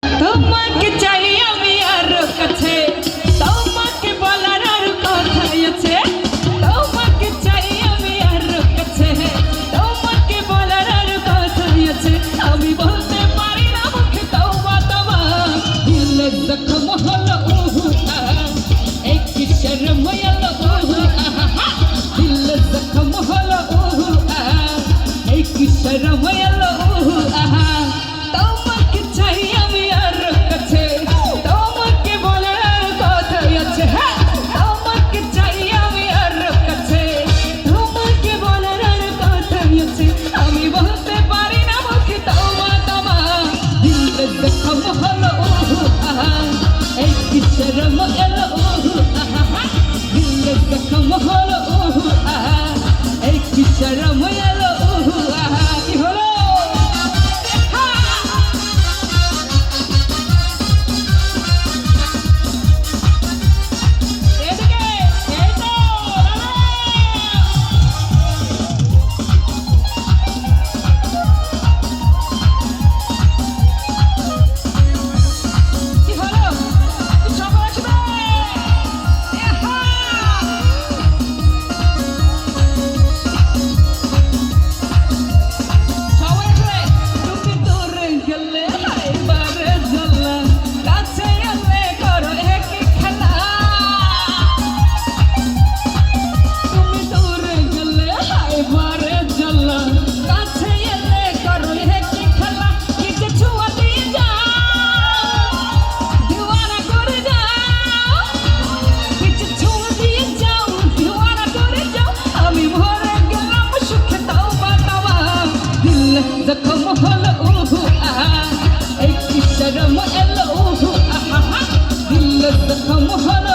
তোমাকে চাই আমি আরো কাছে, তোমাকে বলার আর কথাই আছে। তোমাকে চাই আমি আরো কাছে, তোমাকে বলার আর কথাই আছে। আমি বলতে পারি না মুখে তওবা তওবা, দিলে জখম হলো উহু আহা, এই কি শরম এলো উহু আহা, দিলে জখম হলো উহু আহা, এই কি শরম এলো উহু আহা। তোমাকে চাই আমি আরো কাছে, তোমাকে বলার আর কথাই আছে। হ্যাঁ, তোমাকে চাই আমি আরো কাছে, তোমাকে বলার আর কথাই আছে। আমি বলতে পারি না মুখে তওবা তওবা, দিলে জখম হলো উহু আহা, এই কি শরম এলো উহু আহা, দিলে জখম হলো উহু আহা, এই কি শরম এলো উহু আহা। কি হলো? এদিকে এই তো কি হলো? সবাই আসবে। এহা! সবাই আসবে। তুমি দূরে গেলে এবারে জ্বালা, কাছে এলে করো একই খেলা। তুমি দূরে গেলে এবারে জ্বালা, কাছে এলে করো একই খেলা। কিছু ছোঁয়া দিয়ে যাও, দিওয়ানা করে যাও। কিছু ছোঁয়া দিয়ে যাও, দিওয়ানা করে যাও। আমি ভরে গেলাম সুখে তওবা তওবা, দিল জখম হলো উহু আহা, এই কি শরম এলো উহু আহা, দিল জখম হলো